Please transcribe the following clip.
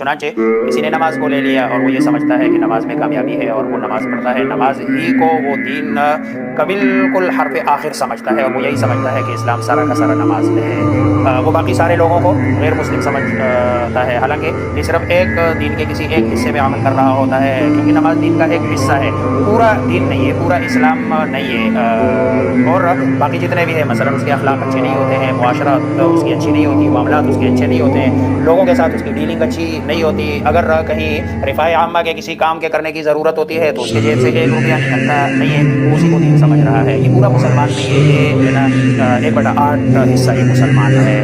चुनांचे किसी ने नमाज को ले लिया और वो ये समझता है कि नमाज में कामयाबी है और वो नमाज पढ़ता है, नमाज ही को वो दीन का बिल्कुल हरफ आखिर समझता है और वो यही समझता है कि इस्लाम सारा का सारा नमाज में है। वो बाकी सारे लोगों को गैर मुस्लिम समझता है, हालांकि ये सिर्फ एक दीन के किसी एक हिस्से में अमल कर रहा होता है, क्योंकि नमाज दीन का एक हिस्सा है, पूरा दीन नहीं है, पूरा इस्लाम नहीं है। और बाकी जितने भी है, मसलन उसके अखलाक अच्छे नहीं होते हैं, मुआशरा उसकी अच्छी नहीं होती, मामलात उसके अच्छे नहीं होते हैं, लोगों के साथ उसकी डीलिंग अच्छी नहीं होती, अगर कहीं रिफाए आम्मा के किसी काम के करने की ज़रूरत होती है तो उसके जेब से 1 रुपया निकलता नहीं है, उसी को दीन समझ रहा है। ये पूरा मुसलमान नहीं है, ये जो है ना 1/8 हिस्सा ये मुसलमान है।